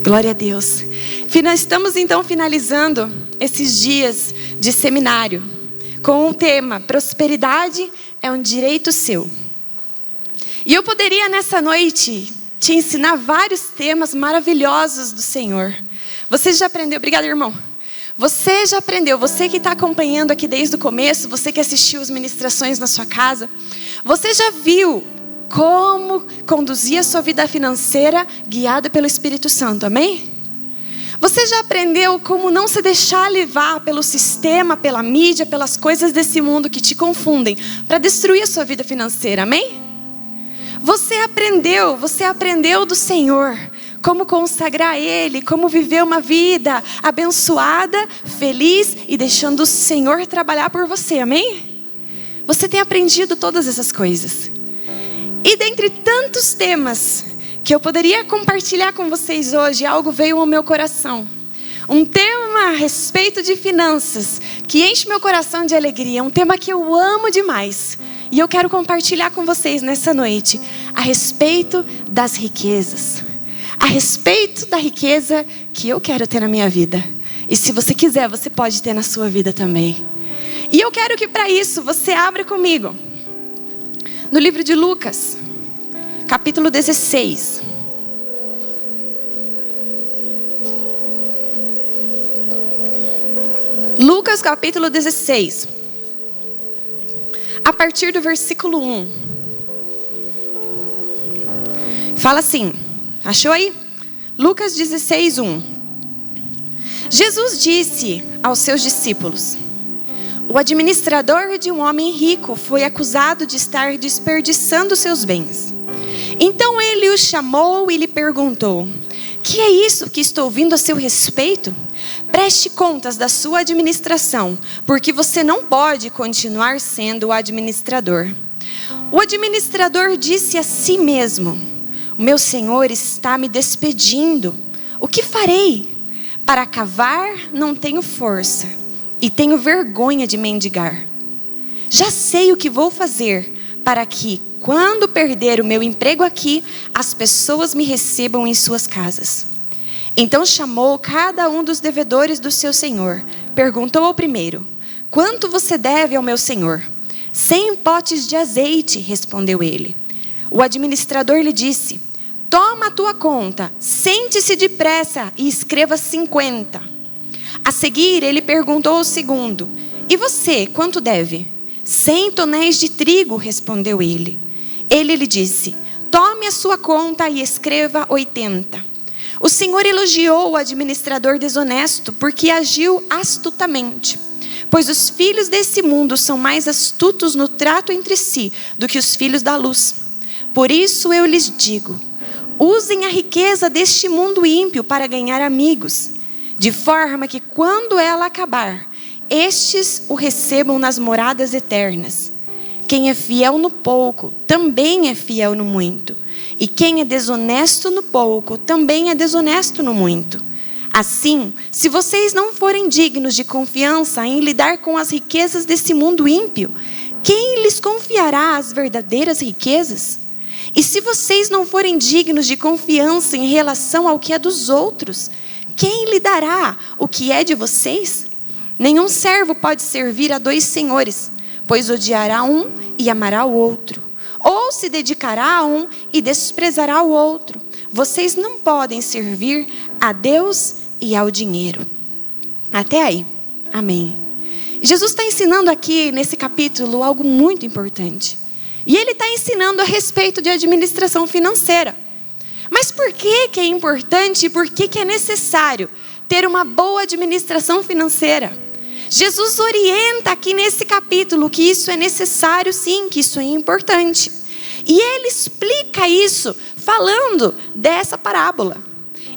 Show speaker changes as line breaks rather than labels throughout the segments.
Glória a Deus. Estamos então finalizando esses dias de seminário com o tema prosperidade é um direito seu. E eu poderia nessa noite te ensinar vários temas maravilhosos do Senhor. Você já aprendeu? Obrigada, irmão. Você já aprendeu, você que está acompanhando aqui desde o começo, você que assistiu as ministrações na sua casa, você já viu como conduzir a sua vida financeira guiada pelo Espírito Santo, amém? Você já aprendeu como não se deixar levar pelo sistema, pela mídia, pelas coisas desse mundo que te confundem, para destruir a sua vida financeira, amém? Você aprendeu do Senhor, como consagrar a Ele, como viver uma vida abençoada, feliz e deixando o Senhor trabalhar por você, amém? Você tem aprendido todas essas coisas. E dentre tantos temas que eu poderia compartilhar com vocês hoje, algo veio ao meu coração. Um tema a respeito de finanças, que enche meu coração de alegria, um tema que eu amo demais. E eu quero compartilhar com vocês nessa noite, a respeito das riquezas. A respeito da riqueza que eu quero ter na minha vida. E se você quiser, você pode ter na sua vida também. E eu quero que para isso você abra comigo no livro de Lucas, capítulo 16. Lucas capítulo 16. A partir do versículo 1. Fala assim. Achou aí? Lucas 16, 1. Jesus disse aos seus discípulos: o administrador de um homem rico foi acusado de estar desperdiçando seus bens. Então ele o chamou e lhe perguntou: que é isso que estou ouvindo a seu respeito? Preste contas da sua administração, porque você não pode continuar sendo o administrador. O administrador disse a si mesmo: o meu senhor está me despedindo. O que farei? Para cavar não tenho força e tenho vergonha de mendigar. Já sei o que vou fazer para que, quando perder o meu emprego aqui, as pessoas me recebam em suas casas. Então chamou cada um dos devedores do seu senhor. Perguntou ao primeiro: quanto você deve ao meu senhor? 100 potes de azeite, respondeu ele. O administrador lhe disse: toma a tua conta, sente-se depressa e escreva 50. A seguir ele perguntou ao segundo: e você, quanto deve? 100 tonéis de trigo, respondeu ele. Ele lhe disse: tome a sua conta e escreva 80. O Senhor elogiou o administrador desonesto porque agiu astutamente. Pois os filhos desse mundo são mais astutos no trato entre si do que os filhos da luz. Por isso eu lhes digo: usem a riqueza deste mundo ímpio para ganhar amigos, de forma que quando ela acabar, estes o recebam nas moradas eternas. Quem é fiel no pouco, também é fiel no muito. E quem é desonesto no pouco, também é desonesto no muito. Assim, se vocês não forem dignos de confiança em lidar com as riquezas desse mundo ímpio, quem lhes confiará as verdadeiras riquezas? E se vocês não forem dignos de confiança em relação ao que é dos outros, quem lhe dará o que é de vocês? Nenhum servo pode servir a 2 senhores, pois odiará um e amará o outro. Ou se dedicará a um e desprezará o outro. Vocês não podem servir a Deus e ao dinheiro. Até aí. Amém. Jesus está ensinando aqui nesse capítulo algo muito importante. E ele está ensinando a respeito de administração financeira. Mas por que é importante e por que é necessário ter uma boa administração financeira? Jesus orienta aqui nesse capítulo que isso é necessário sim, que isso é importante. E ele explica isso falando dessa parábola.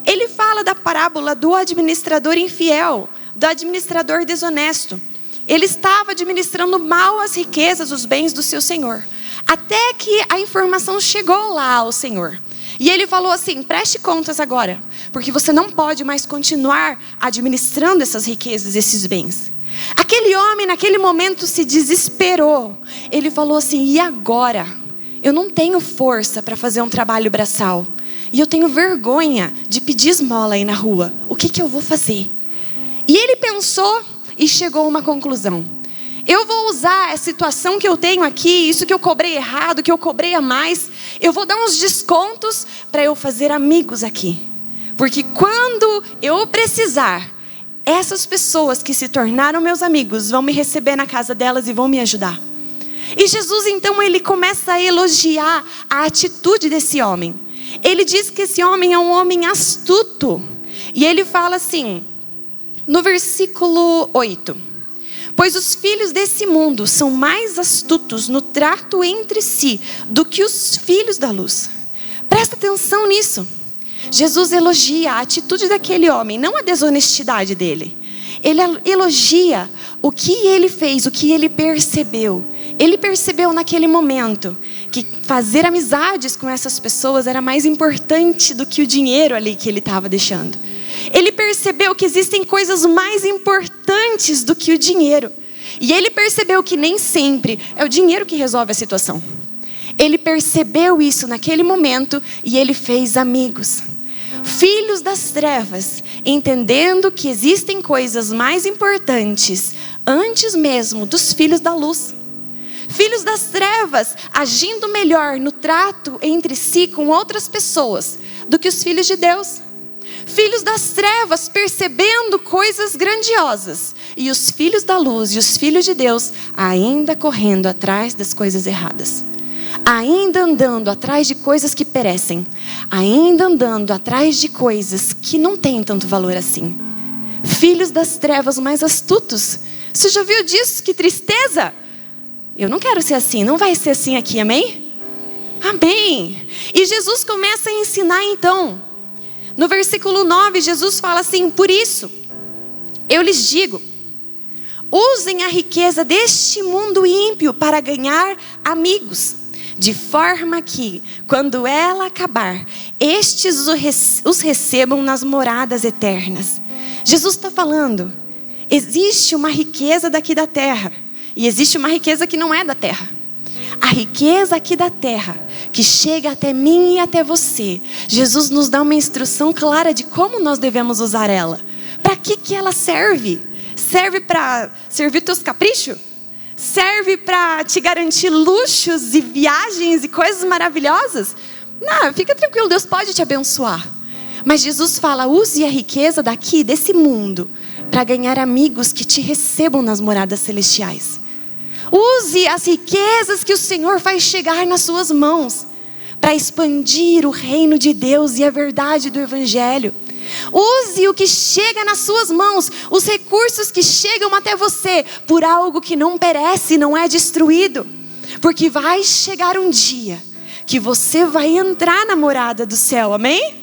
Ele fala da parábola do administrador infiel, do administrador desonesto. Ele estava administrando mal as riquezas, os bens do seu senhor. Até que a informação chegou lá ao Senhor. E ele falou assim: preste contas agora, porque você não pode mais continuar administrando essas riquezas, esses bens. Aquele homem naquele momento se desesperou. Ele falou assim: e agora? Eu não tenho força para fazer um trabalho braçal. e eu tenho vergonha de pedir esmola aí na rua. O que eu vou fazer? E ele pensou e chegou a uma conclusão. Eu vou usar a situação que eu tenho aqui, isso que eu cobrei errado, que eu cobrei a mais, eu vou dar uns descontos para eu fazer amigos aqui. Porque quando eu precisar, essas pessoas que se tornaram meus amigos vão me receber na casa delas e vão me ajudar. E Jesus então ele começa a elogiar a atitude desse homem. Ele diz que esse homem é um homem astuto. E ele fala assim, no versículo 8. Pois os filhos desse mundo são mais astutos no trato entre si do que os filhos da luz. Presta atenção nisso. Jesus elogia a atitude daquele homem, não a desonestidade dele. Ele elogia o que ele fez, o que ele percebeu. Ele percebeu naquele momento que fazer amizades com essas pessoas era mais importante do que o dinheiro ali que ele estava deixando. Ele percebeu que existem coisas mais importantes do que o dinheiro. E ele percebeu que nem sempre é o dinheiro que resolve a situação. Ele percebeu isso naquele momento e ele fez amigos. Filhos das trevas, entendendo que existem coisas mais importantes antes mesmo dos filhos da luz. Filhos das trevas, agindo melhor no trato entre si com outras pessoas do que os filhos de Deus. Filhos das trevas, percebendo coisas grandiosas. E os filhos da luz e os filhos de Deus ainda correndo atrás das coisas erradas. Ainda andando atrás de coisas que perecem. Ainda andando atrás de coisas que não têm tanto valor assim. Filhos das trevas mais astutos. Você já viu disso? Que tristeza! Eu não quero ser assim, não vai ser assim aqui, amém? Amém! E Jesus começa a ensinar então. No versículo 9, Jesus fala assim, por isso, eu lhes digo, usem a riqueza deste mundo ímpio para ganhar amigos, de forma que, quando ela acabar, estes os recebam nas moradas eternas. Jesus está falando, existe uma riqueza daqui da terra, e existe uma riqueza que não é da terra. A riqueza aqui da terra, que chega até mim e até você. Jesus nos dá uma instrução clara de como nós devemos usar ela. Para que ela serve? Serve para servir teus caprichos? Serve para te garantir luxos e viagens e coisas maravilhosas? Não, fica tranquilo, Deus pode te abençoar. Mas Jesus fala, use a riqueza daqui, desse mundo, para ganhar amigos que te recebam nas moradas celestiais. Use as riquezas que o Senhor faz chegar nas suas mãos para expandir o reino de Deus e a verdade do Evangelho. Use o que chega nas suas mãos, os recursos que chegam até você por algo que não perece e não é destruído. Porque vai chegar um dia que você vai entrar na morada do céu, amém?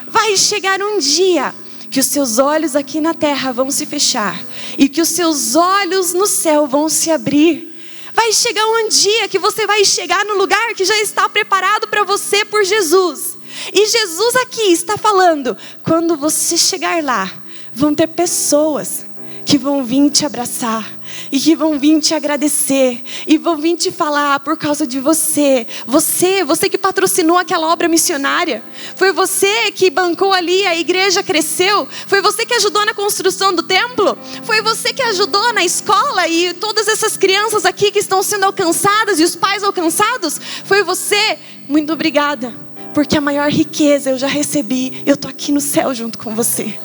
Vai chegar um dia que os seus olhos aqui na terra vão se fechar e que os seus olhos no céu vão se abrir. Vai chegar um dia que você vai chegar no lugar que já está preparado para você por Jesus. E Jesus aqui está falando, quando você chegar lá, vão ter pessoas que vão vir te abraçar e que vão vir te agradecer e vão vir te falar por causa de você. Você que patrocinou aquela obra missionária, foi você que bancou ali, a igreja cresceu, foi você que ajudou na construção do templo, foi você que ajudou na escola e todas essas crianças aqui que estão sendo alcançadas e os pais alcançados, foi você. Muito obrigada, porque a maior riqueza eu já recebi, eu estou aqui no céu junto com você.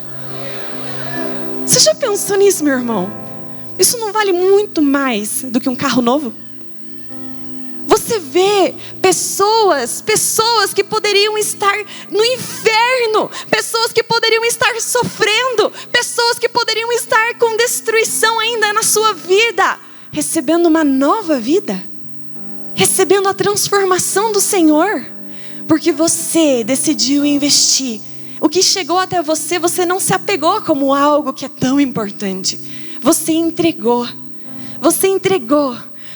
Você já pensou nisso, meu irmão? Isso não vale muito mais do que um carro novo? Você vê pessoas que poderiam estar no inferno, pessoas que poderiam estar sofrendo, pessoas que poderiam estar com destruição ainda na sua vida, recebendo uma nova vida, recebendo a transformação do Senhor, porque você decidiu investir. O que chegou até você, você não se apegou como algo que é tão importante. Você entregou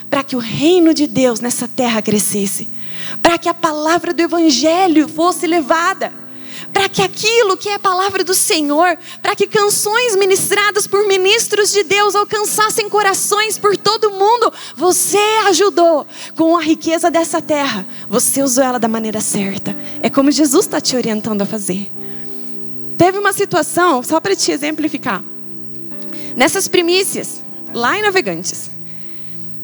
para que o reino de Deus nessa terra crescesse, para que a palavra do Evangelho fosse levada, para que aquilo que é a palavra do Senhor, para que canções ministradas por ministros de Deus alcançassem corações por todo mundo, você ajudou com a riqueza dessa terra. Você usou ela da maneira certa. É como Jesus está te orientando a fazer. Teve uma situação, só para te exemplificar. Nessas primícias, lá em Navegantes,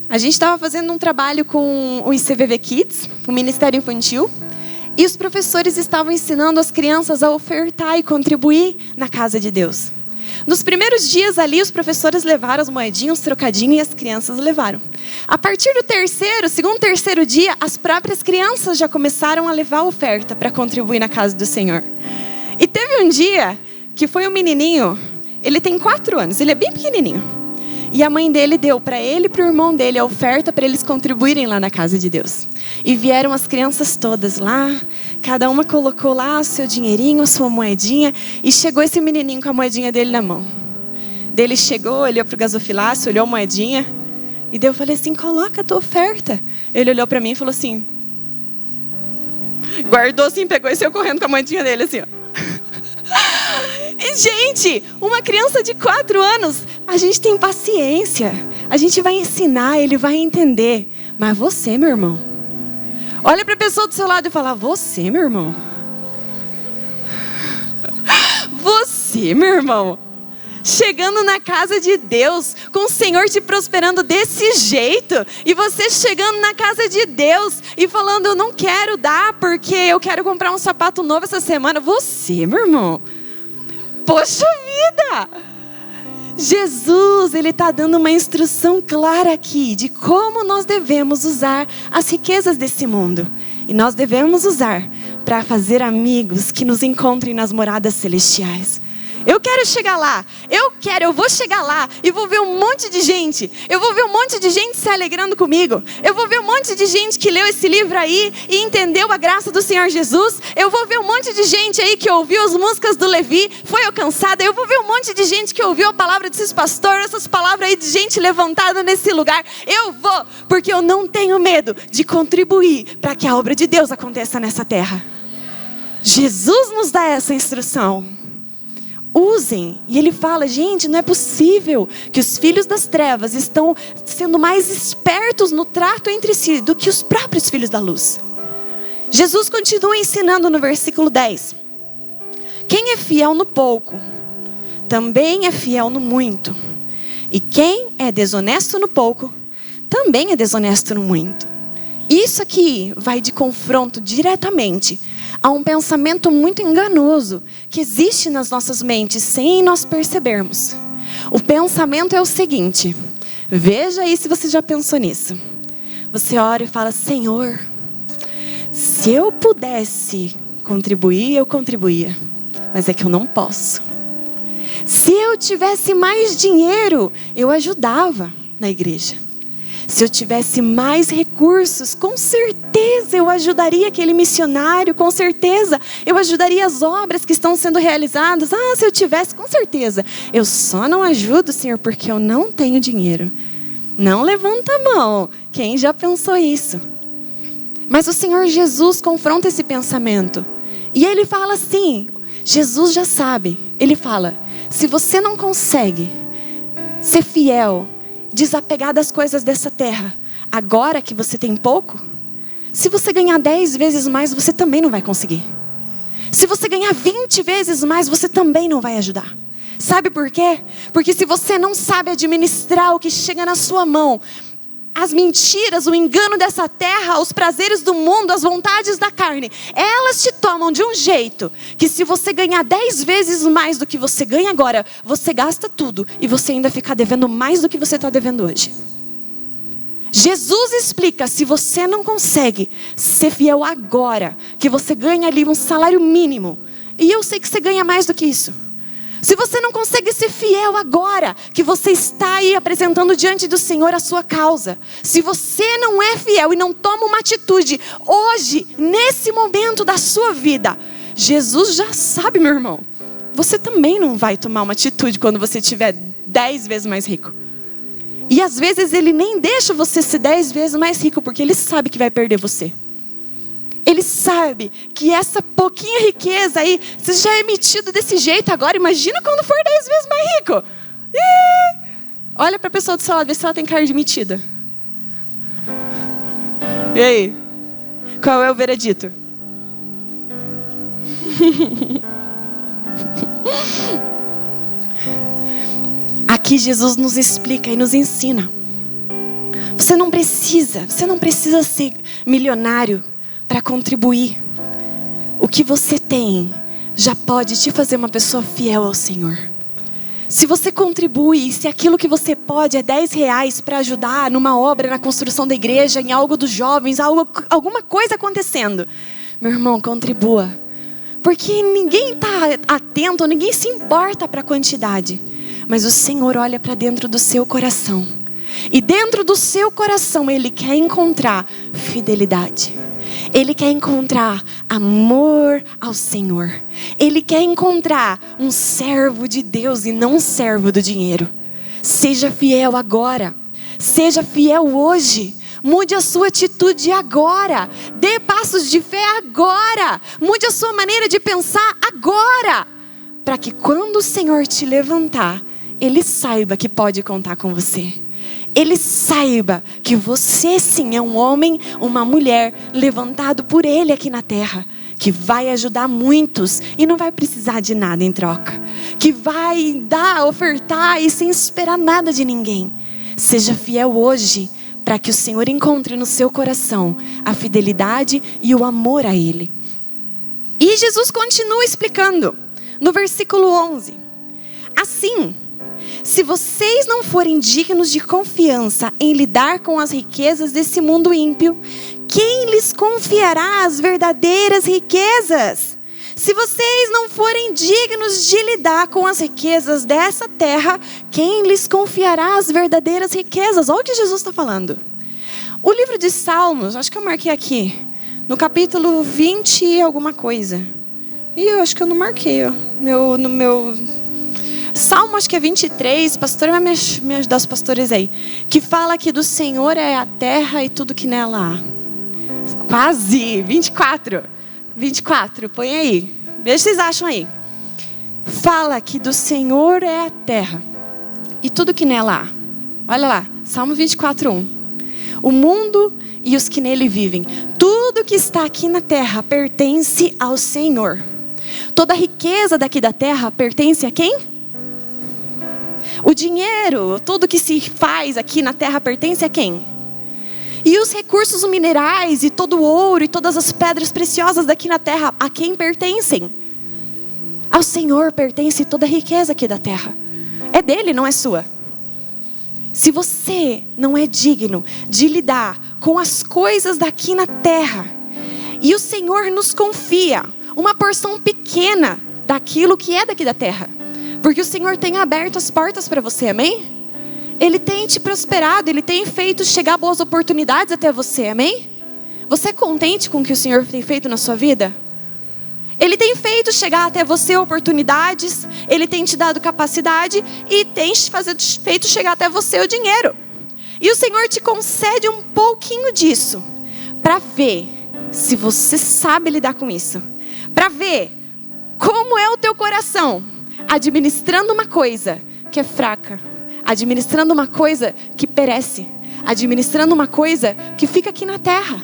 a gente estava fazendo um trabalho com o ICVV Kids, o Ministério Infantil, e os professores estavam ensinando as crianças a ofertar e contribuir na casa de Deus. Nos primeiros dias ali, os professores levaram as moedinhas, os trocadinhos, e as crianças levaram. A partir do segundo, terceiro dia, as próprias crianças já começaram a levar a oferta para contribuir na casa do Senhor. E teve um dia que foi um menininho, ele tem 4 anos, ele é bem pequenininho. E a mãe dele deu para ele e para o irmão dele a oferta para eles contribuírem lá na casa de Deus. E vieram as crianças todas lá, cada uma colocou lá o seu dinheirinho, a sua moedinha, e chegou esse menininho com a moedinha dele na mão. Ele chegou, olhou para o gasofilácio, olhou a moedinha, e daí eu falei assim, coloca a tua oferta. Ele olhou para mim e falou assim, guardou assim, pegou e saiu correndo com a moedinha dele assim, ó. E, gente, uma criança de 4 anos, a gente tem paciência. A gente vai ensinar, ele vai entender. Mas você, meu irmão, olha para a pessoa do seu lado e fala, você, meu irmão. Você, meu irmão. Chegando na casa de Deus, com o Senhor te prosperando desse jeito, e você chegando na casa de Deus e falando, eu não quero dar porque eu quero comprar um sapato novo essa semana. Você, meu irmão, poxa vida! Jesus, Ele está dando uma instrução clara aqui de como nós devemos usar as riquezas desse mundo. E nós devemos usar para fazer amigos que nos encontrem nas moradas celestiais. Eu quero chegar lá, eu vou chegar lá e vou ver um monte de gente. Eu vou ver um monte de gente se alegrando comigo. Eu vou ver um monte de gente que leu esse livro aí e entendeu a graça do Senhor Jesus. Eu vou ver um monte de gente aí que ouviu as músicas do Levi, foi alcançada. Eu vou ver um monte de gente que ouviu a palavra desses pastores, essas palavras aí de gente levantada nesse lugar. Eu vou, porque eu não tenho medo de contribuir para que a obra de Deus aconteça nessa terra. Jesus nos dá essa instrução. Usem. E ele fala, gente, não é possível que os filhos das trevas estão sendo mais espertos no trato entre si do que os próprios filhos da luz. Jesus continua ensinando no versículo 10. Quem é fiel no pouco, também é fiel no muito. E quem é desonesto no pouco, também é desonesto no muito. Isso aqui vai de confronto diretamente a um pensamento muito enganoso que existe nas nossas mentes sem nós percebermos. O pensamento é o seguinte, veja aí se você já pensou nisso. Você ora e fala, Senhor, se eu pudesse contribuir, eu contribuía, mas é que eu não posso. Se eu tivesse mais dinheiro, eu ajudava na igreja. Se eu tivesse mais recursos, com certeza eu ajudaria aquele missionário, com certeza eu ajudaria as obras que estão sendo realizadas. Se eu tivesse, com certeza. Eu só não ajudo, Senhor, porque eu não tenho dinheiro. Não levanta a mão, quem já pensou isso? Mas o Senhor Jesus confronta esse pensamento. E Ele fala assim, Jesus já sabe. Ele fala, se você não consegue ser fiel, desapegar das coisas dessa terra, agora que você tem pouco, se você ganhar 10 vezes mais, você também não vai conseguir. Se você ganhar 20 vezes mais, você também não vai ajudar. Sabe por quê? Porque se você não sabe administrar o que chega na sua mão, as mentiras, o engano dessa terra, os prazeres do mundo, as vontades da carne, elas te tomam de um jeito que se você ganhar 10 vezes mais do que você ganha agora, você gasta tudo e você ainda fica devendo mais do que você está devendo hoje. Jesus explica, se você não consegue ser fiel agora, que você ganha ali um salário mínimo, e eu sei que você ganha mais do que isso. Se você não consegue ser fiel agora, que você está aí apresentando diante do Senhor a sua causa. Se você não é fiel e não toma uma atitude hoje, nesse momento da sua vida, Jesus já sabe, meu irmão. Você também não vai tomar uma atitude quando você estiver 10 vezes mais rico. E às vezes Ele nem deixa você ser 10 vezes mais rico, porque Ele sabe que vai perder você. Ele sabe que essa pouquinha riqueza aí, você já é metido desse jeito agora, imagina quando for 10 vezes mais rico. Olha para a pessoa do seu lado, vê se ela tem cara de metida. E aí? Qual é o veredito? Aqui Jesus nos explica e nos ensina. Você não precisa ser milionário para contribuir. O que você tem já pode te fazer uma pessoa fiel ao Senhor. Se você contribui, se aquilo que você pode é R$10 para ajudar numa obra, na construção da igreja, em algo dos jovens, alguma coisa acontecendo, meu irmão, contribua. Porque ninguém está atento, ninguém se importa para a quantidade. Mas o Senhor olha para dentro do seu coração. E dentro do seu coração Ele quer encontrar fidelidade. Ele quer encontrar amor ao Senhor. Ele quer encontrar um servo de Deus e não um servo do dinheiro. Seja fiel agora. Seja fiel hoje. Mude a sua atitude agora. Dê passos de fé agora. Mude a sua maneira de pensar agora. Para que quando o Senhor te levantar, Ele saiba que pode contar com você. Ele saiba que você sim é um homem, uma mulher levantado por Ele aqui na terra, que vai ajudar muitos e não vai precisar de nada em troca, que vai dar, ofertar e sem esperar nada de ninguém. Seja fiel hoje, para que o Senhor encontre no seu coração a fidelidade e o amor a Ele. E Jesus continua explicando no versículo 11: assim, se vocês não forem dignos de confiança em lidar com as riquezas desse mundo ímpio, quem lhes confiará as verdadeiras riquezas? Se vocês não forem dignos de lidar com as riquezas dessa terra, quem lhes confiará as verdadeiras riquezas? Olha o que Jesus está falando. O livro de Salmos, acho que eu marquei aqui, no capítulo 20 e alguma coisa. E eu acho que eu não marquei, ó, no meu... Salmo, acho que é 23, pastor vai me ajudar, os pastores aí, que fala que do Senhor é a terra e tudo que nela há. Quase, 24, põe aí, veja se vocês acham aí. Fala que do Senhor é a terra e tudo que nela há. Olha lá, Salmo 24:1. O mundo e os que nele vivem, tudo que está aqui na terra pertence ao Senhor. Toda a riqueza daqui da terra pertence a quem? O dinheiro, tudo que se faz aqui na terra pertence a quem? E os recursos minerais e todo o ouro e todas as pedras preciosas daqui na terra, a quem pertencem? Ao Senhor pertence toda a riqueza aqui da terra. É dele, não é sua. Se você não é digno de lidar com as coisas daqui na terra, e o Senhor nos confia uma porção pequena daquilo que é daqui da terra, porque o Senhor tem aberto as portas para você, amém? Ele tem te prosperado, Ele tem feito chegar boas oportunidades até você, amém? Você é contente com o que o Senhor tem feito na sua vida? Ele tem feito chegar até você oportunidades, Ele tem te dado capacidade e tem feito chegar até você o dinheiro. E o Senhor te concede um pouquinho disso, para ver se você sabe lidar com isso, para ver como é o teu coração, administrando uma coisa que é fraca, administrando uma coisa que perece, administrando uma coisa que fica aqui na terra,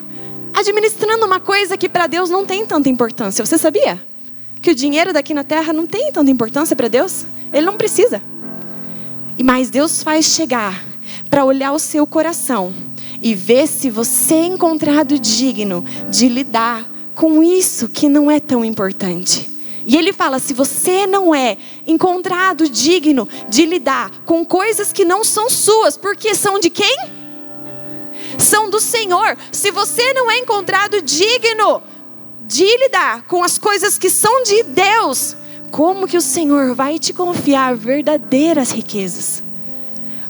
administrando uma coisa que para Deus não tem tanta importância. Você sabia que o dinheiro daqui na terra não tem tanta importância para Deus? Ele não precisa. Mas Deus faz chegar para olhar o seu coração e ver se você é encontrado digno de lidar com isso que não é tão importante. E Ele fala, se você não é encontrado digno de lidar com coisas que não são suas, porque são de quem? São do Senhor. Se você não é encontrado digno de lidar com as coisas que são de Deus, como que o Senhor vai te confiar verdadeiras riquezas?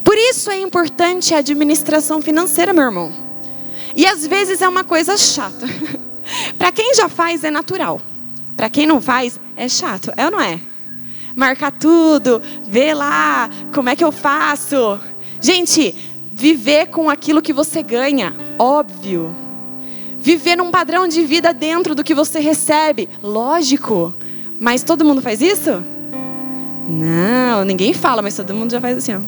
Por isso é importante a administração financeira, meu irmão. E às vezes é uma coisa chata. Para quem já faz é natural. Para quem não faz, é chato, é ou não é? Marcar tudo, ver lá, como é que eu faço? Gente, viver com aquilo que você ganha, óbvio. viver num padrão de vida dentro do que você recebe. Lógico. Mas todo mundo faz isso? Não, ninguém fala, mas todo mundo já faz assim, ó.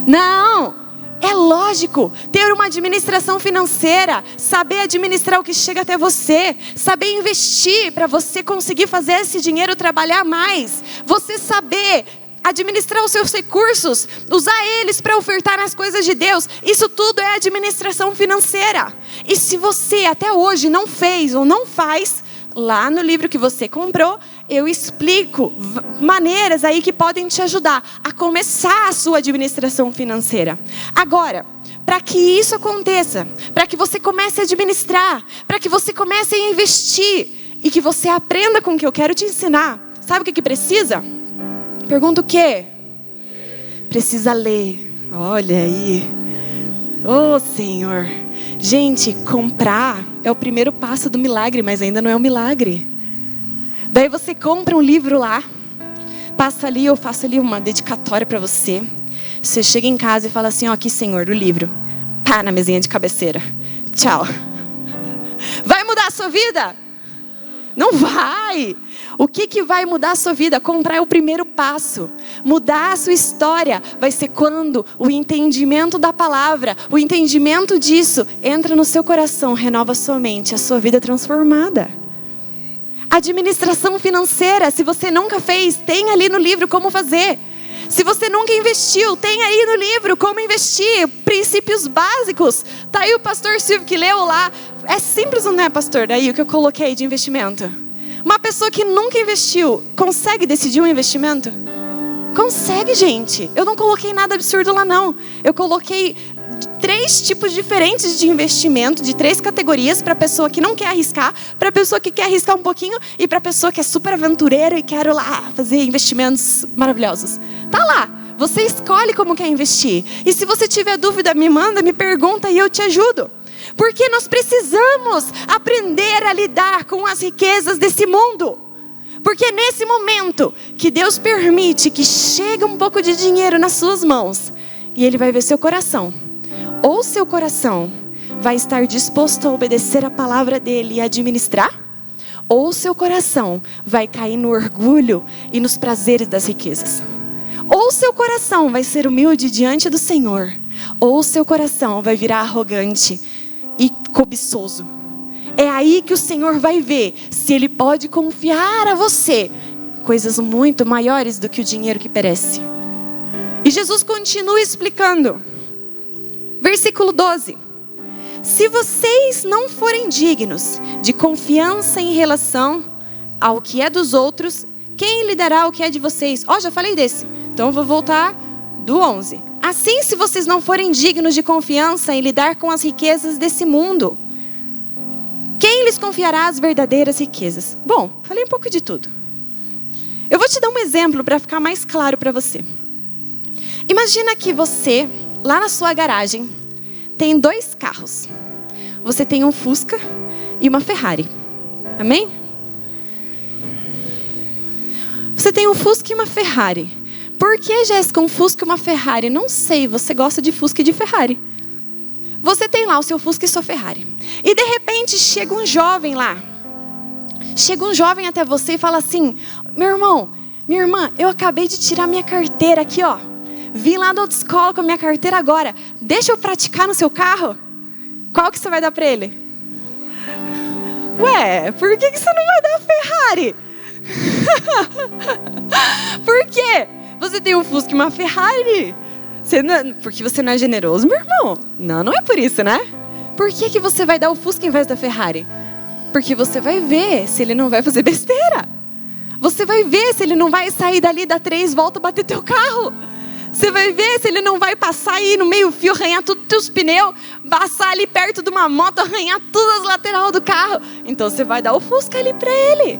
Não. É lógico, ter uma administração financeira, saber administrar o que chega até você, saber investir para você conseguir fazer esse dinheiro trabalhar mais, você saber administrar os seus recursos, usar eles para ofertar nas coisas de Deus, isso tudo é administração financeira. E se você até hoje não fez ou não faz, lá no livro que você comprou, eu explico maneiras aí que podem te ajudar a começar a sua administração financeira. Agora, para que isso aconteça, para que você comece a administrar, para que você comece a investir e que você aprenda com o que eu quero te ensinar, sabe o que precisa? Pergunta o quê? Precisa ler. Olha aí. Oh, Senhor. Gente, comprar é o primeiro passo do milagre, mas ainda não é um milagre. Daí você compra um livro lá, passa ali, eu faço ali uma dedicatória para você. Você chega em casa e fala assim, ó, aqui, Senhor, do livro. Pá, na mesinha de cabeceira. Tchau. Vai mudar a sua vida? Não vai. O que vai mudar a sua vida? Comprar é o primeiro passo. Mudar a sua história vai ser quando o entendimento da palavra, o entendimento disso entra no seu coração, renova a sua mente, a sua vida é transformada. Administração financeira, se você nunca fez, tem ali no livro como fazer. Se você nunca investiu, tem aí no livro como investir, princípios básicos. Tá aí o pastor Silvio que leu lá. É simples, não é, pastor? Daí o que eu coloquei de investimento. Uma pessoa que nunca investiu, consegue decidir um investimento? Consegue, gente. Eu não coloquei nada absurdo lá, não. Eu coloquei 3 tipos diferentes de investimento, de 3 categorias, para a pessoa que não quer arriscar, para a pessoa que quer arriscar um pouquinho e para a pessoa que é super aventureira e quer lá fazer investimentos maravilhosos. Tá lá. Você escolhe como quer investir. E se você tiver dúvida, me manda, me pergunta e eu te ajudo. Porque nós precisamos aprender a lidar com as riquezas desse mundo. Porque nesse momento que Deus permite que chegue um pouco de dinheiro nas suas mãos, e Ele vai ver seu coração. Ou seu coração vai estar disposto a obedecer a palavra dEle e administrar, ou seu coração vai cair no orgulho e nos prazeres das riquezas. Ou seu coração vai ser humilde diante do Senhor, ou seu coração vai virar arrogante e cobiçoso. É aí que o Senhor vai ver se Ele pode confiar a você coisas muito maiores do que o dinheiro que perece. E Jesus continua explicando. Versículo 12. Se vocês não forem dignos de confiança em relação ao que é dos outros, quem lhe dará o que é de vocês? Já falei desse. Então eu vou voltar do 11. Assim, se vocês não forem dignos de confiança em lidar com as riquezas desse mundo, quem lhes confiará as verdadeiras riquezas? Bom, falei um pouco de tudo. Eu vou te dar um exemplo para ficar mais claro para você. Imagina que você, lá na sua garagem, tem 2 carros. Você tem um Fusca e uma Ferrari. Amém? Você tem um Fusca e uma Ferrari. Por que, Jéssica, um Fusca e uma Ferrari? Não sei, você gosta de Fusca e de Ferrari. Você tem lá o seu Fusca e sua Ferrari. E de repente chega um jovem lá. Chega um jovem até você e fala assim: meu irmão, minha irmã, eu acabei de tirar minha carteira aqui, ó. Vim lá da autoescola com a minha carteira agora. Deixa eu praticar no seu carro? Qual que você vai dar para ele? Ué, por que você não vai dar a Ferrari? Por quê? Você tem um Fusca e uma Ferrari. Porque você não é generoso, meu irmão? Não é por isso, né? Por que você vai dar o Fusca em vez da Ferrari? Porque você vai ver se ele não vai fazer besteira. Você vai ver se ele não vai sair dali, dar 3 voltas, bater teu carro. Você vai ver se ele não vai passar aí no meio fio, arranhar todos os teus pneus, passar ali perto de uma moto, arranhar todas as laterais do carro. Então você vai dar o Fusca ali para ele.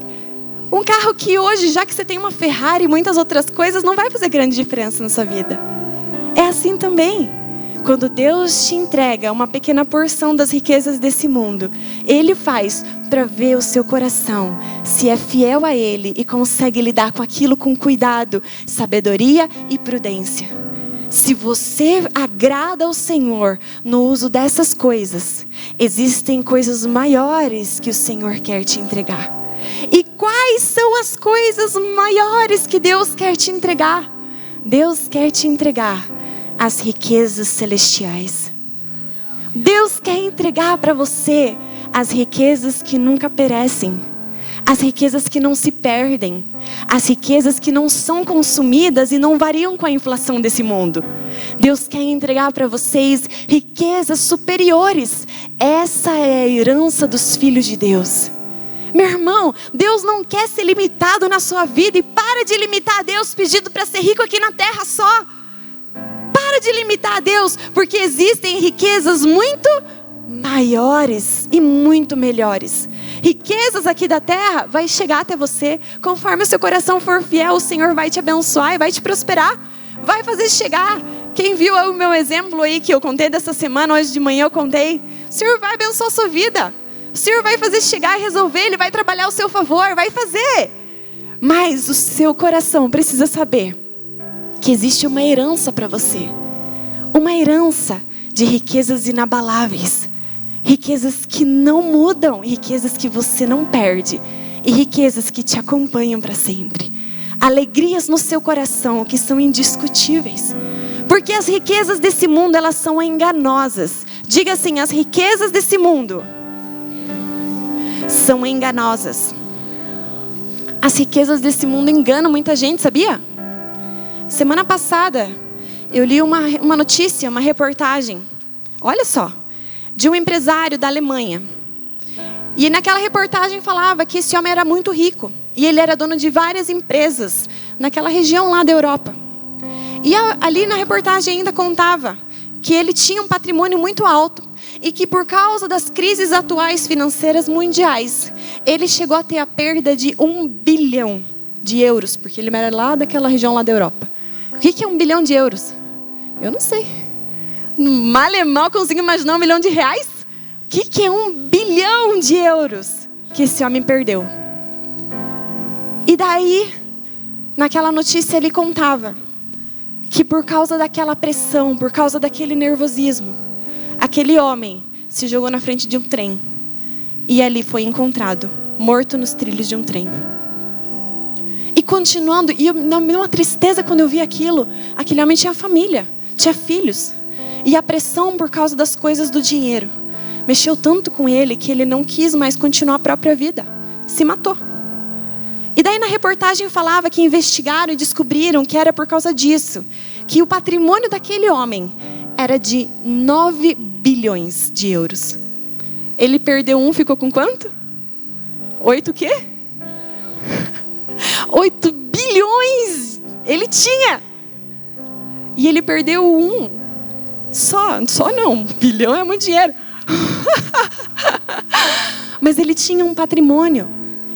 Um carro que hoje, já que você tem uma Ferrari e muitas outras coisas, não vai fazer grande diferença na sua vida. É assim também. Quando Deus te entrega uma pequena porção das riquezas desse mundo, Ele faz para ver o seu coração, se é fiel a Ele e consegue lidar com aquilo com cuidado, sabedoria e prudência. Se você agrada ao Senhor no uso dessas coisas, existem coisas maiores que o Senhor quer te entregar. E quais são as coisas maiores que Deus quer te entregar? Deus quer te entregar as riquezas celestiais. Deus quer entregar para você as riquezas que nunca perecem, as riquezas que não se perdem, as riquezas que não são consumidas e não variam com a inflação desse mundo. Deus quer entregar para vocês riquezas superiores. Essa é a herança dos filhos de Deus. Meu irmão, Deus não quer ser limitado na sua vida. E para de limitar a Deus pedindo para ser rico aqui na terra só. Para de limitar a Deus, porque existem riquezas muito maiores e muito melhores. Riquezas aqui da terra vai chegar até você. Conforme o seu coração for fiel, o Senhor vai te abençoar e vai te prosperar. Vai fazer chegar. Quem viu o meu exemplo aí que eu contei dessa semana, hoje de manhã eu contei. O Senhor vai abençoar a sua vida. O Senhor vai fazer chegar e resolver. Ele vai trabalhar ao seu favor, vai fazer. Mas o seu coração precisa saber que existe uma herança para você. Uma herança de riquezas inabaláveis. Riquezas que não mudam, riquezas que você não perde, e riquezas que te acompanham para sempre. Alegrias no seu coração que são indiscutíveis. Porque as riquezas desse mundo, elas são enganosas. Diga assim, as riquezas desse mundo são enganosas. As riquezas desse mundo enganam muita gente, sabia? Semana passada, eu li uma notícia, uma reportagem. Olha só. De um empresário da Alemanha. E naquela reportagem falava que esse homem era muito rico. E ele era dono de várias empresas naquela região lá da Europa. E ali na reportagem ainda contava que ele tinha um patrimônio muito alto. E que por causa das crises atuais financeiras mundiais, ele chegou a ter a perda de 1 bilhão de euros. Porque ele era lá daquela região lá da Europa. O que é 1 bilhão de euros? Eu não sei. Mal e mal consigo imaginar 1 milhão de reais? O que é 1 bilhão de euros que esse homem perdeu? E daí, naquela notícia ele contava que por causa daquela pressão, por causa daquele nervosismo, aquele homem se jogou na frente de um trem. E ali foi encontrado, morto nos trilhos de um trem. E continuando, e me deu uma tristeza quando eu vi aquilo. Aquele homem tinha família, tinha filhos. E a pressão por causa das coisas do dinheiro mexeu tanto com ele que ele não quis mais continuar a própria vida. Se matou. E daí na reportagem falava que investigaram e descobriram que era por causa disso. Que o patrimônio daquele homem era de 9 bilhões de euros. Ele perdeu um, ficou com quanto? 8 o quê? 8 bilhões ele tinha. E ele perdeu um. Só não, 1 bilhão é muito dinheiro. Mas ele tinha um patrimônio.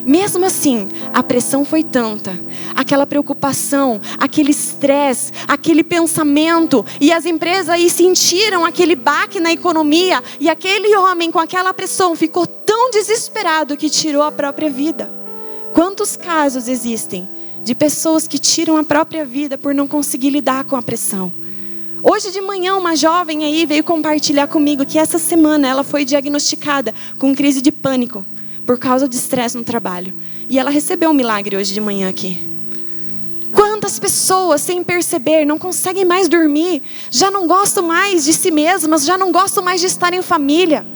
Mesmo assim, a pressão foi tanta, aquela preocupação, aquele estresse, aquele pensamento, e as empresas aí sentiram aquele baque na economia, e aquele homem com aquela pressão ficou tão desesperado que tirou a própria vida. Quantos casos existem de pessoas que tiram a própria vida por não conseguir lidar com a pressão? Hoje de manhã uma jovem aí veio compartilhar comigo que essa semana ela foi diagnosticada com crise de pânico por causa de estresse no trabalho. E ela recebeu um milagre hoje de manhã aqui. Quantas pessoas sem perceber não conseguem mais dormir, já não gostam mais de si mesmas, já não gostam mais de estar em família.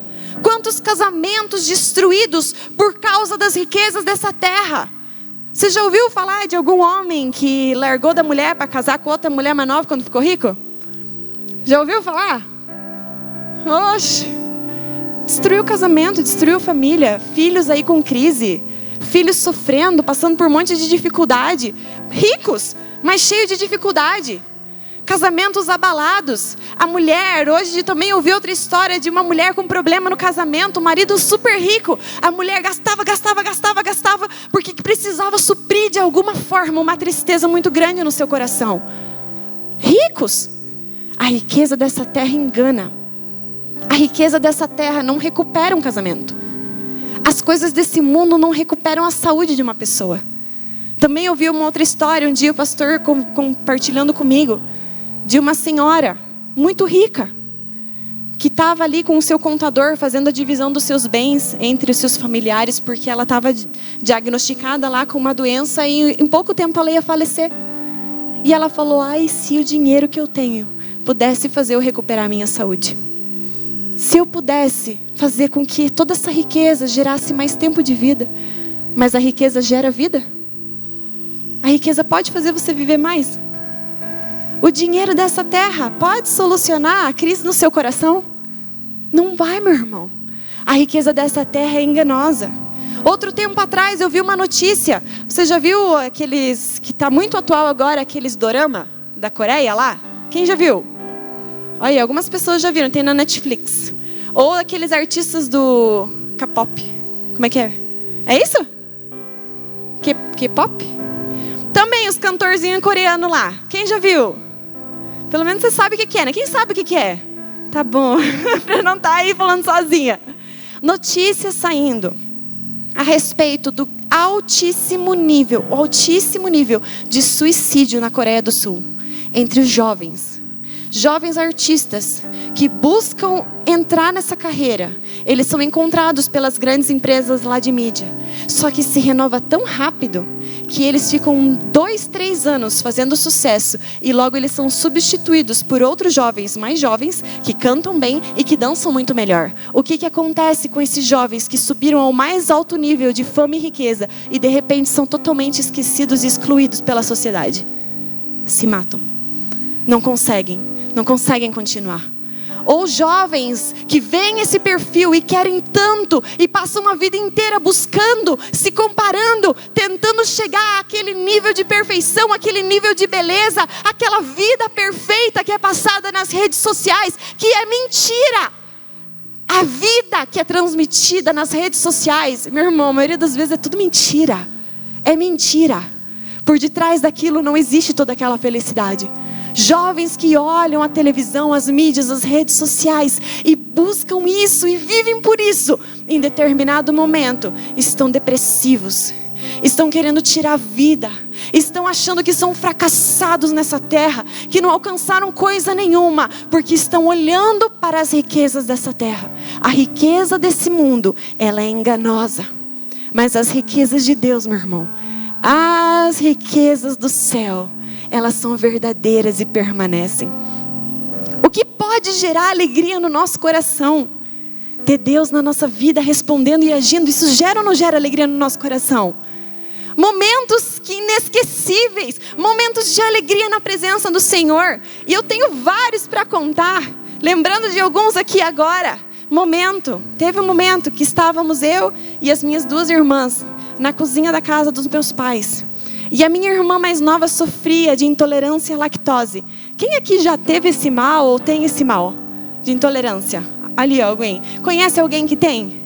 Quantos casamentos destruídos por causa das riquezas dessa terra. Você já ouviu falar de algum homem que largou da mulher para casar com outra mulher mais nova quando ficou rico? Já ouviu falar? Oxe, destruiu o casamento, destruiu a família, filhos aí com crise, filhos sofrendo, passando por um monte de dificuldade, ricos, mas cheios de dificuldade, casamentos abalados. A mulher, hoje também ouvi outra história de uma mulher com problema no casamento, o marido super rico, a mulher gastava, porque precisava suprir de alguma forma uma tristeza muito grande no seu coração. Ricos. A riqueza dessa terra engana. A riqueza dessa terra não recupera um casamento. As coisas desse mundo não recuperam a saúde de uma pessoa. Também ouvi uma outra história, um dia o pastor compartilhando comigo, de uma senhora muito rica, que estava ali com o seu contador fazendo a divisão dos seus bens entre os seus familiares, porque ela estava diagnosticada lá com uma doença e em pouco tempo ela ia falecer. E ela falou: ai, se o dinheiro que eu tenho pudesse fazer eu recuperar a minha saúde. Se eu pudesse fazer com que toda essa riqueza gerasse mais tempo de vida. Mas a riqueza gera vida? A riqueza pode fazer você viver mais? O dinheiro dessa terra pode solucionar a crise no seu coração? Não vai, meu irmão. A riqueza dessa terra é enganosa. Outro tempo atrás eu vi uma notícia. Você já viu aqueles, que está muito atual agora, aqueles dorama da Coreia lá? Quem já viu? Olha, algumas pessoas já viram, tem na Netflix. Ou aqueles artistas do K-pop. Como é que é? É isso? K-pop? Também os cantorzinhos coreanos lá. Quem já viu? Pelo menos você sabe o que é, né? Quem sabe o que é? Tá bom, para não estar aí falando sozinha. Notícias saindo a respeito do altíssimo nível de suicídio na Coreia do Sul. Entre os jovens. Jovens artistas que buscam entrar nessa carreira. Eles são encontrados pelas grandes empresas lá de mídia. Só que se renova tão rápido que eles ficam 2, 3 anos fazendo sucesso e logo eles são substituídos por outros jovens, mais jovens, que cantam bem e que dançam muito melhor. O que acontece com esses jovens que subiram ao mais alto nível de fama e riqueza e de repente são totalmente esquecidos e excluídos pela sociedade? Se matam. Não conseguem continuar. Ou jovens que veem esse perfil e querem tanto e passam uma vida inteira buscando, se comparando, tentando chegar àquele nível de perfeição, aquele nível de beleza, aquela vida perfeita que é passada nas redes sociais, que é mentira. A vida que é transmitida nas redes sociais, meu irmão, a maioria das vezes é tudo mentira. É mentira. Por detrás daquilo não existe toda aquela felicidade. Jovens que olham a televisão, as mídias, as redes sociais e buscam isso e vivem por isso. Em determinado momento estão depressivos, estão querendo tirar a vida, estão achando que são fracassados nessa terra, que não alcançaram coisa nenhuma, porque estão olhando para as riquezas dessa terra. A riqueza desse mundo, ela é enganosa, mas as riquezas de Deus, meu irmão, as riquezas do céu, elas são verdadeiras e permanecem. O que pode gerar alegria no nosso coração? Ter Deus na nossa vida respondendo e agindo, isso gera ou não gera alegria no nosso coração? Momentos inesquecíveis, momentos de alegria na presença do Senhor. E eu tenho vários para contar, lembrando de alguns aqui agora. Teve um momento que estávamos eu e as minhas 2 irmãs na cozinha da casa dos meus pais. E a minha irmã mais nova sofria de intolerância à lactose. Quem aqui já teve esse mal ou tem esse mal de intolerância? Ali alguém. Conhece alguém que tem?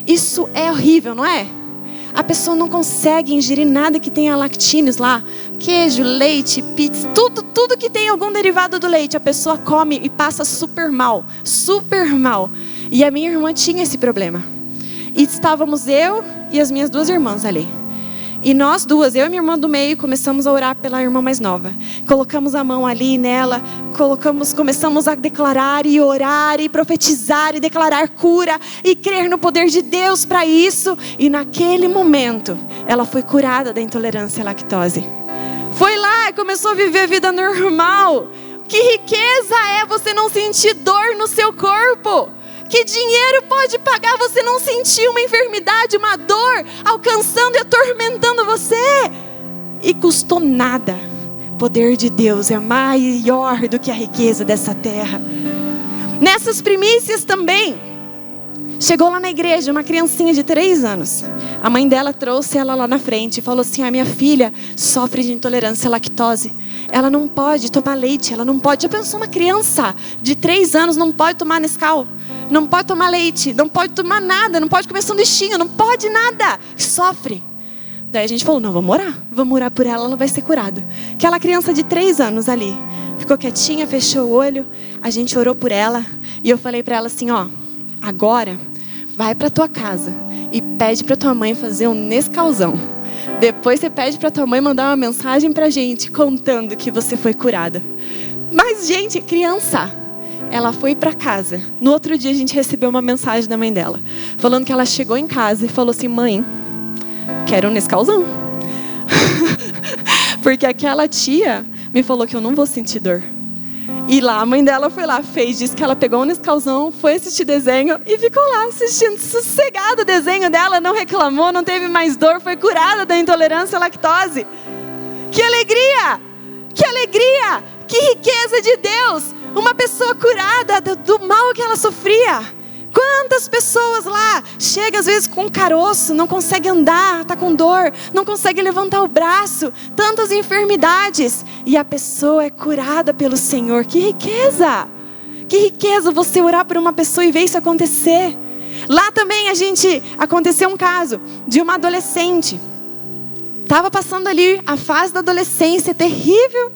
Isso é horrível, não é? A pessoa não consegue ingerir nada que tenha lactíneos lá. Queijo, leite, pizza, tudo que tem algum derivado do leite. A pessoa come e passa super mal. Super mal. E a minha irmã tinha esse problema. E estávamos eu e as minhas 2 irmãs ali. E nós duas, eu e minha irmã do meio, começamos a orar pela irmã mais nova. Colocamos a mão ali nela, começamos a declarar e orar e profetizar e declarar cura e crer no poder de Deus para isso. E naquele momento, ela foi curada da intolerância à lactose. Foi lá e começou a viver a vida normal. Que riqueza é você não sentir dor no seu corpo? Que dinheiro pode pagar você não sentir uma enfermidade, uma dor, alcançando e atormentando você? E custou nada. O poder de Deus é maior do que a riqueza dessa terra. Nessas primícias também, chegou lá na igreja uma criancinha de 3 anos. A mãe dela trouxe ela lá na frente e falou assim: a minha filha sofre de intolerância à lactose. Ela não pode tomar leite, ela não pode. Já pensou, uma criança de 3 anos não pode tomar Nescau? Não pode tomar leite, não pode tomar nada, não pode comer sanduichinho, não pode nada, sofre. Daí a gente falou: não, vamos orar por ela vai ser curada. Aquela criança de 3 anos ali, ficou quietinha, fechou o olho, a gente orou por ela. E eu falei para ela assim: ó, agora vai para tua casa e pede para tua mãe fazer um Nescauzão. Depois você pede para tua mãe mandar uma mensagem pra gente, contando que você foi curada. Mas gente, criança,
ela foi para casa. No outro dia a gente recebeu uma mensagem da mãe dela, falando que ela chegou em casa e falou assim: mãe, quero um Nescauzão. Porque aquela tia me falou que eu não vou sentir dor. E lá a mãe dela foi lá, disse que ela pegou um Nescauzão, foi assistir desenho e ficou lá assistindo sossegado o desenho dela, não reclamou, não teve mais dor, foi curada da intolerância à lactose. Que alegria! Que alegria! Que riqueza de Deus! Uma pessoa curada do mal que ela sofria. Quantas pessoas lá chegam às vezes com caroço, não consegue andar, está com dor, não consegue levantar o braço, tantas enfermidades, e a pessoa é curada pelo Senhor. Que riqueza! Que riqueza você orar por uma pessoa e ver isso acontecer. Lá também aconteceu um caso de uma adolescente, estava passando ali a fase da adolescência terrível,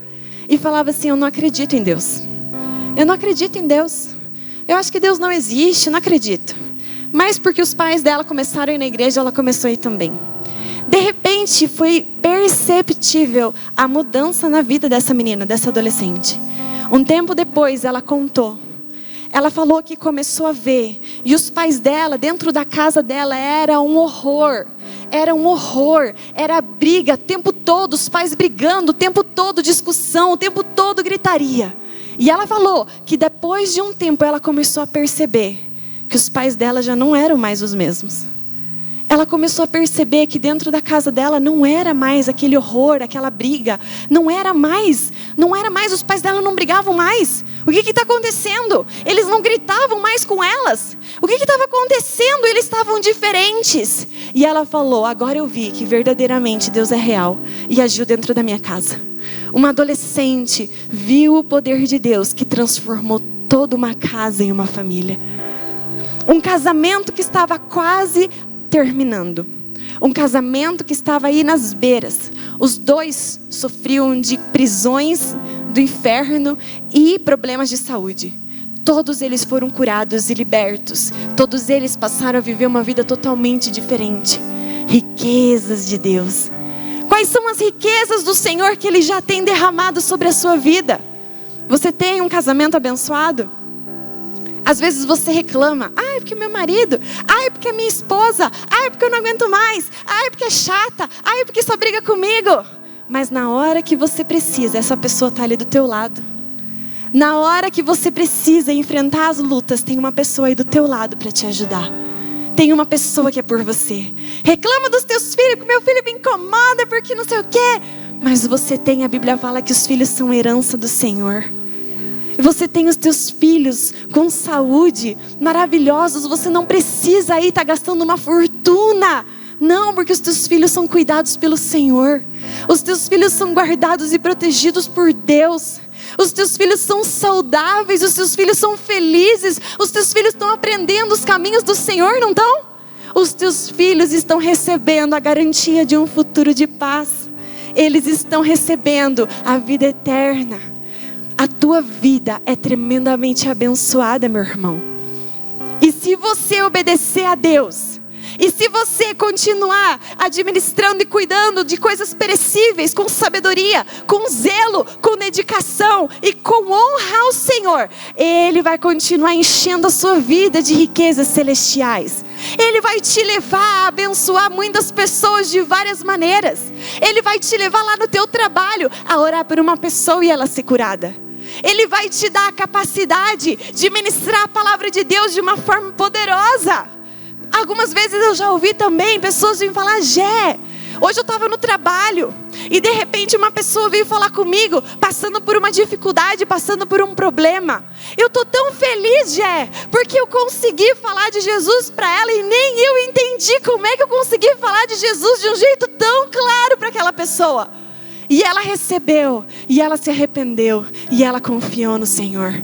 e falava assim: eu não acredito em Deus, eu não acredito em Deus. Eu acho que Deus não existe, não acredito. Mas porque os pais dela começaram a ir na igreja, ela começou a ir também. De repente, foi perceptível a mudança na vida dessa menina, dessa adolescente. Um tempo depois, ela contou. Ela falou que começou a ver. E os pais dela, dentro da casa dela, era um horror. Era um horror, era briga o tempo todo, os pais brigando o tempo todo, discussão, o tempo todo gritaria. E ela falou que depois de um tempo ela começou a perceber que os pais dela já não eram mais os mesmos. Ela começou a perceber que dentro da casa dela não era mais aquele horror, aquela briga. Não era mais, os pais dela não brigavam mais. O que está acontecendo? Eles não gritavam mais com elas. O que estava acontecendo? Eles estavam diferentes. E ela falou: agora eu vi que verdadeiramente Deus é real e agiu dentro da minha casa. Uma adolescente viu o poder de Deus que transformou toda uma casa em uma família. Um casamento que estava quase terminando. Um casamento que estava aí nas beiras. Os dois sofriam de prisões do inferno e problemas de saúde. Todos eles foram curados e libertos. Todos eles passaram a viver uma vida totalmente diferente. Riquezas de Deus. Quais são as riquezas do Senhor que Ele já tem derramado sobre a sua vida? Você tem um casamento abençoado? Às vezes você reclama: ai, porque meu marido, ai, porque a minha esposa, ai, porque eu não aguento mais, ai, porque é chata, ai, porque só briga comigo. Mas na hora que você precisa, essa pessoa está ali do teu lado. Na hora que você precisa enfrentar as lutas, tem uma pessoa aí do teu lado para te ajudar. Tem uma pessoa que é por você. Reclama dos teus filhos, que meu filho me incomoda porque não sei o quê. Mas você tem, a Bíblia fala que os filhos são herança do Senhor. E você tem os teus filhos com saúde, maravilhosos. Você não precisa aí estar gastando uma fortuna. Não, porque os teus filhos são cuidados pelo Senhor. Os teus filhos são guardados e protegidos por Deus. Os teus filhos são saudáveis, os teus filhos são felizes, os teus filhos estão aprendendo os caminhos do Senhor, não estão? Os teus filhos estão recebendo a garantia de um futuro de paz. Eles estão recebendo a vida eterna. A tua vida é tremendamente abençoada, meu irmão. E se você obedecer a Deus, e se você continuar administrando e cuidando de coisas perecíveis, com sabedoria, com zelo, com dedicação e com honra ao Senhor, Ele vai continuar enchendo a sua vida de riquezas celestiais. Ele vai te levar a abençoar muitas pessoas de várias maneiras. Ele vai te levar lá no teu trabalho a orar por uma pessoa e ela ser curada. Ele vai te dar a capacidade de ministrar a palavra de Deus de uma forma poderosa. Algumas vezes eu já ouvi também pessoas virem falar: Gé, hoje eu estava no trabalho e de repente uma pessoa veio falar comigo, passando por uma dificuldade, passando por um problema. Eu estou tão feliz, Gé, porque eu consegui falar de Jesus para ela e nem eu entendi como é que eu consegui falar de Jesus de um jeito tão claro para aquela pessoa. E ela recebeu, e ela se arrependeu, e ela confiou no Senhor.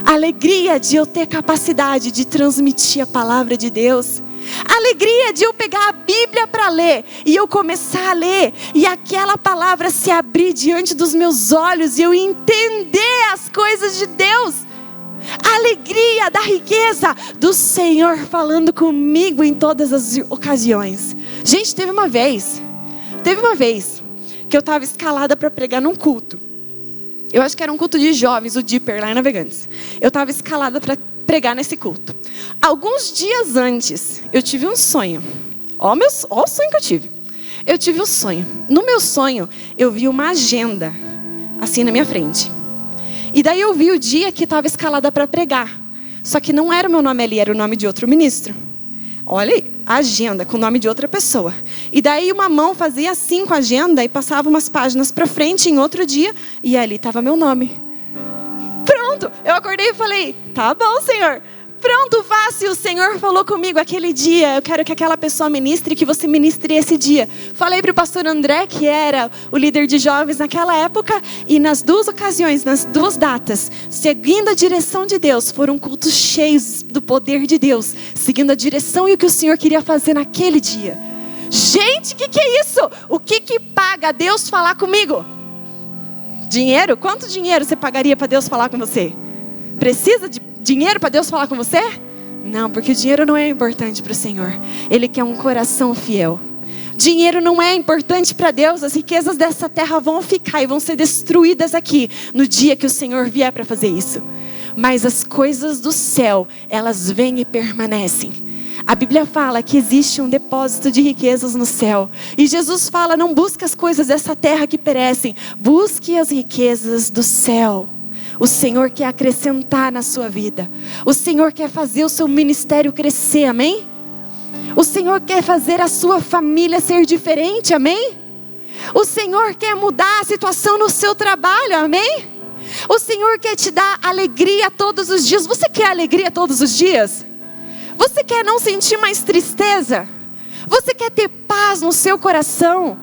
A alegria de eu ter capacidade de transmitir a palavra de Deus. A alegria de eu pegar a Bíblia para ler e eu começar a ler e aquela palavra se abrir diante dos meus olhos e eu entender as coisas de Deus. A alegria da riqueza do Senhor falando comigo em todas as ocasiões. Gente, teve uma vez que eu estava escalada para pregar num culto. Eu acho que era um culto de jovens, o Deeper, lá em Navegantes. Eu estava escalada para pregar nesse culto. Alguns dias antes, eu tive um sonho. Ó o sonho que eu tive. Eu tive um sonho. No meu sonho, eu vi uma agenda, assim na minha frente. E daí eu vi o dia que estava escalada para pregar. Só que não era o meu nome ali, era o nome de outro ministro. Olha aí, a agenda com o nome de outra pessoa. E daí uma mão fazia assim com a agenda e passava umas páginas para frente em outro dia. E ali estava meu nome. Pronto, eu acordei e falei, tá bom, Senhor. Pronto, fácil, o Senhor falou comigo aquele dia. Eu quero que aquela pessoa ministre, que você ministre esse dia. Falei para o pastor André, que era o líder de jovens naquela época. E nas 2 ocasiões, nas 2 datas, seguindo a direção de Deus, foram cultos cheios do poder de Deus. Seguindo a direção e o que o Senhor queria fazer naquele dia. Gente, o que é isso? O que paga Deus falar comigo? Dinheiro? Quanto dinheiro você pagaria para Deus falar com você? Precisa de dinheiro para Deus falar com você? Não, porque o dinheiro não é importante para o Senhor. Ele quer um coração fiel. Dinheiro não é importante para Deus. As riquezas dessa terra vão ficar e vão ser destruídas aqui no dia que o Senhor vier para fazer isso. Mas as coisas do céu, elas vêm e permanecem. A Bíblia fala que existe um depósito de riquezas no céu. E Jesus fala, não busque as coisas dessa terra que perecem. Busque as riquezas do céu. O Senhor quer acrescentar na sua vida. O Senhor quer fazer o seu ministério crescer, amém? O Senhor quer fazer a sua família ser diferente, amém? O Senhor quer mudar a situação no seu trabalho, amém? O Senhor quer te dar alegria todos os dias. Você quer alegria todos os dias? Você quer não sentir mais tristeza? Você quer ter paz no seu coração?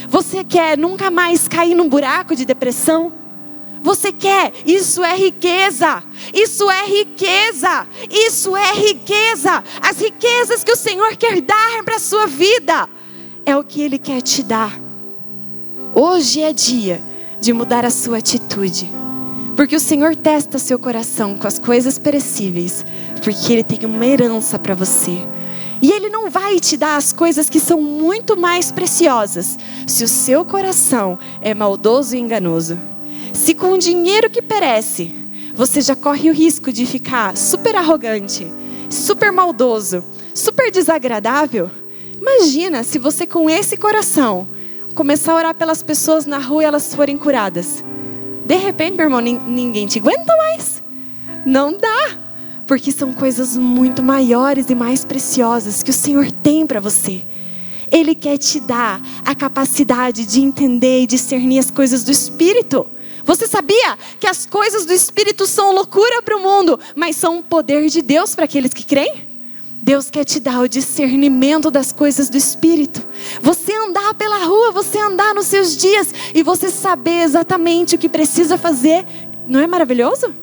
Você quer nunca mais cair num buraco de depressão? Você quer? Isso é riqueza. Isso é riqueza. Isso é riqueza. As riquezas que o Senhor quer dar para a sua vida é o que Ele quer te dar. Hoje é dia de mudar a sua atitude. Porque o Senhor testa seu coração com as coisas perecíveis. Porque Ele tem uma herança para você. E Ele não vai te dar as coisas que são muito mais preciosas se o seu coração é maldoso e enganoso. Se com o dinheiro que perece, você já corre o risco de ficar super arrogante, super maldoso, super desagradável, imagina se você com esse coração começar a orar pelas pessoas na rua e elas forem curadas. De repente, meu irmão, ninguém te aguenta mais. Não dá, porque são coisas muito maiores e mais preciosas que o Senhor tem para você. Ele quer te dar a capacidade de entender e discernir as coisas do Espírito. Você sabia que as coisas do Espírito são loucura para o mundo, mas são o poder de Deus para aqueles que creem? Deus quer te dar o discernimento das coisas do Espírito. Você andar pela rua, você andar nos seus dias e você saber exatamente o que precisa fazer. Não é maravilhoso?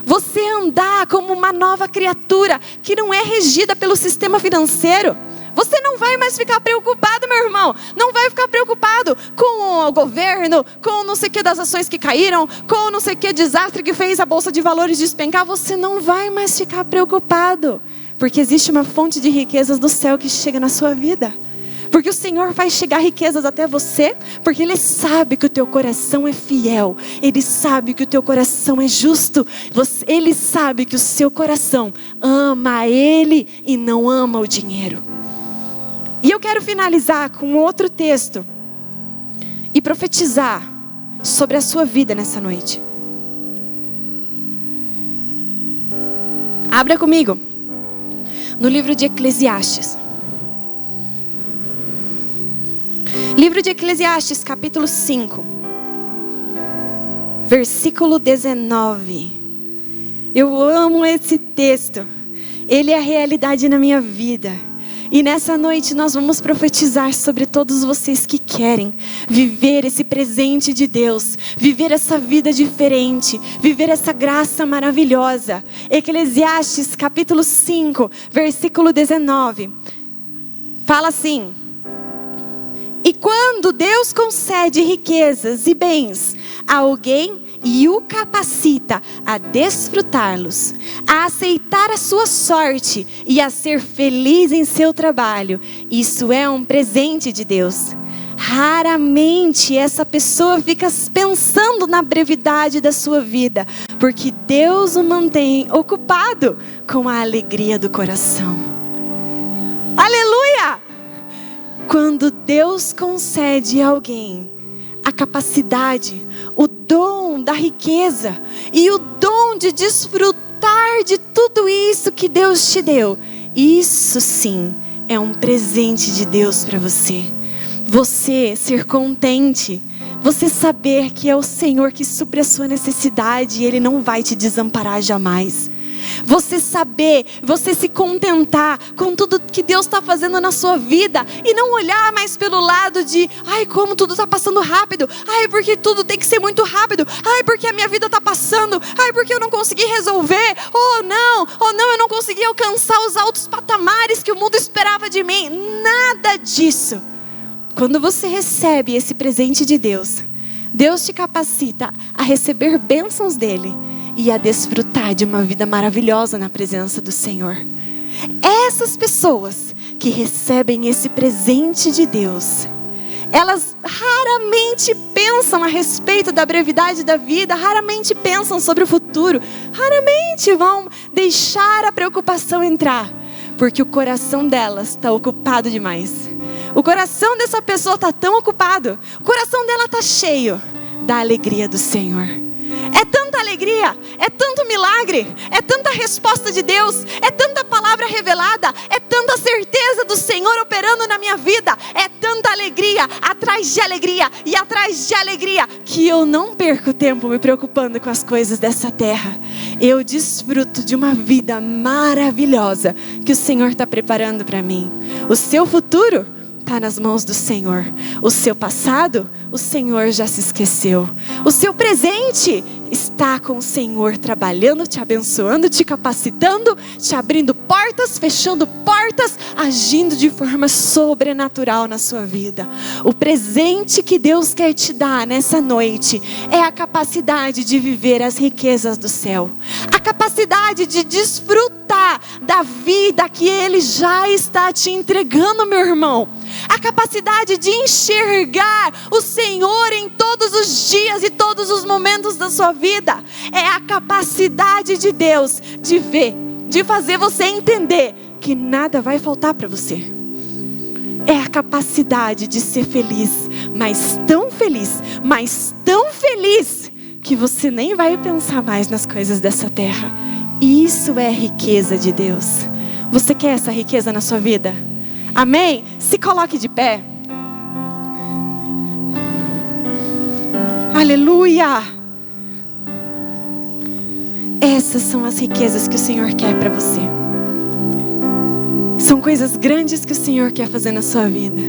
Você andar como uma nova criatura que não é regida pelo sistema financeiro. Você não vai mais ficar preocupado, meu irmão. Não vai ficar preocupado com o governo, com não sei o que das ações que caíram, com não sei o que desastre que fez a Bolsa de Valores despencar. Você não vai mais ficar preocupado. Porque existe uma fonte de riquezas do céu que chega na sua vida. Porque o Senhor vai chegar riquezas até você. Porque Ele sabe que o teu coração é fiel. Ele sabe que o teu coração é justo. Ele sabe que o seu coração ama Ele e não ama o dinheiro. E eu quero finalizar com outro texto e profetizar sobre a sua vida nessa noite. Abra comigo no livro de Eclesiastes. Livro de Eclesiastes, capítulo 5, versículo 19. Eu amo esse texto. Ele é a realidade na minha vida. E nessa noite nós vamos profetizar sobre todos vocês que querem viver esse presente de Deus, viver essa vida diferente, viver essa graça maravilhosa. Eclesiastes capítulo 5, versículo 19. Fala assim: e quando Deus concede riquezas e bens a alguém e o capacita a desfrutá-los, a aceitar a sua sorte e a ser feliz em seu trabalho, isso é um presente de Deus. raramente essa pessoa fica pensando na brevidade da sua vida, porque Deus o mantém ocupado com a alegria do coração. Aleluia! Quando Deus concede a alguém a capacidade, o dom da riqueza e o dom de desfrutar de tudo isso que Deus te deu, isso sim é um presente de Deus para você. Você ser contente, você saber que é o Senhor que supre a sua necessidade e Ele não vai te desamparar jamais. Você saber, você se contentar com tudo que Deus está fazendo na sua vida e não olhar mais pelo lado de, ai, como tudo está passando rápido, ai, porque tudo tem que ser muito rápido, ai, porque a minha vida está passando, ai, porque eu não consegui resolver, oh não, eu não consegui alcançar os altos patamares que o mundo esperava de mim. Nada disso. Quando você recebe esse presente de Deus, Deus te capacita a receber bênçãos dele e a desfrutar de uma vida maravilhosa na presença do Senhor. Essas pessoas que recebem esse presente de Deus, elas raramente pensam a respeito da brevidade da vida, raramente pensam sobre o futuro, raramente vão deixar a preocupação entrar, porque o coração delas está ocupado demais. O coração dessa pessoa está tão ocupado, o coração dela está cheio da alegria do Senhor. É tanta alegria, é tanto milagre, é tanta resposta de Deus, é tanta palavra revelada, é tanta certeza do Senhor operando na minha vida, é tanta alegria, atrás de alegria e atrás de alegria, que eu não perco tempo me preocupando com as coisas dessa terra. Eu desfruto de uma vida maravilhosa que o Senhor está preparando para mim. O seu futuro está nas mãos do Senhor. O seu passado, o Senhor já se esqueceu. O seu presente está com o Senhor trabalhando, te abençoando, te capacitando, te abrindo portas, fechando portas, agindo de forma sobrenatural na sua vida. O presente que Deus quer te dar nessa noite é a capacidade de viver as riquezas do céu. A capacidade de desfrutar da vida que Ele já está te entregando, meu irmão. A capacidade de enxergar o Senhor em todos os dias e todos os momentos da sua vida. É a capacidade de Deus de ver, de fazer você entender que nada vai faltar para você. É a capacidade de ser feliz, mas tão feliz, que você nem vai pensar mais nas coisas dessa terra. Isso é riqueza de Deus. Você quer essa riqueza na sua vida? Amém? Se coloque de pé. Aleluia! Essas são as riquezas que o Senhor quer para você. São coisas grandes que o Senhor quer fazer na sua vida.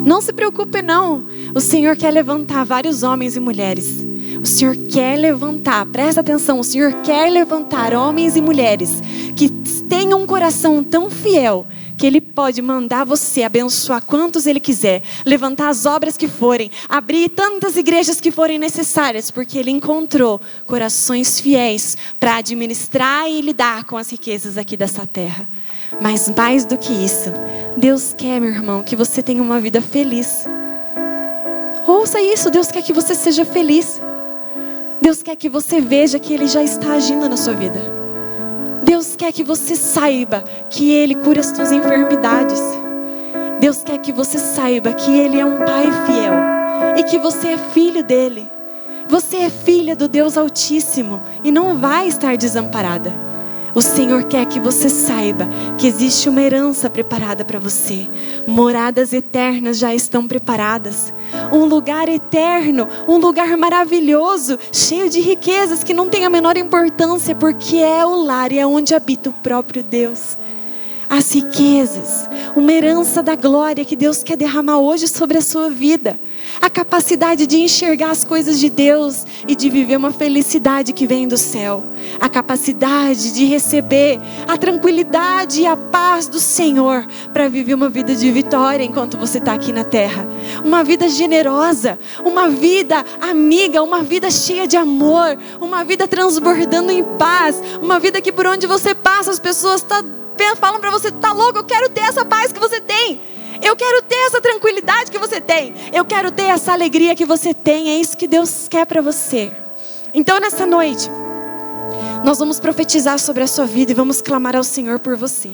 Não se preocupe não. O Senhor quer levantar vários homens e mulheres. O Senhor quer levantar, presta atenção, o Senhor quer levantar homens e mulheres que tenham um coração tão fiel que Ele pode mandar você abençoar quantos Ele quiser, levantar as obras que forem, abrir tantas igrejas que forem necessárias, porque Ele encontrou corações fiéis para administrar e lidar com as riquezas aqui dessa terra. Mas mais do que isso, Deus quer, meu irmão, que você tenha uma vida feliz. Ouça isso, Deus quer que você seja feliz. Deus quer que você veja que Ele já está agindo na sua vida. Deus quer que você saiba que Ele cura as suas enfermidades. Deus quer que você saiba que Ele é um Pai fiel e que você é filho dEle. Você é filha do Deus Altíssimo e não vai estar desamparada. O Senhor quer que você saiba que existe uma herança preparada para você. Moradas eternas já estão preparadas. Um lugar eterno, um lugar maravilhoso, cheio de riquezas que não tem a menor importância, porque é o lar e é onde habita o próprio Deus. As riquezas, uma herança da glória que Deus quer derramar hoje sobre a sua vida. A capacidade de enxergar as coisas de Deus e de viver uma felicidade que vem do céu. A capacidade de receber a tranquilidade e a paz do Senhor para viver uma vida de vitória enquanto você está aqui na terra. Uma vida generosa, uma vida amiga, uma vida cheia de amor, uma vida transbordando em paz, uma vida que por onde você passa as pessoas falam para você, tá louco, eu quero ter essa paz que você tem. Eu quero ter essa tranquilidade que você tem. Eu quero ter essa alegria que você tem. É isso que Deus quer para você. Então nessa noite, nós vamos profetizar sobre a sua vida e vamos clamar ao Senhor por você.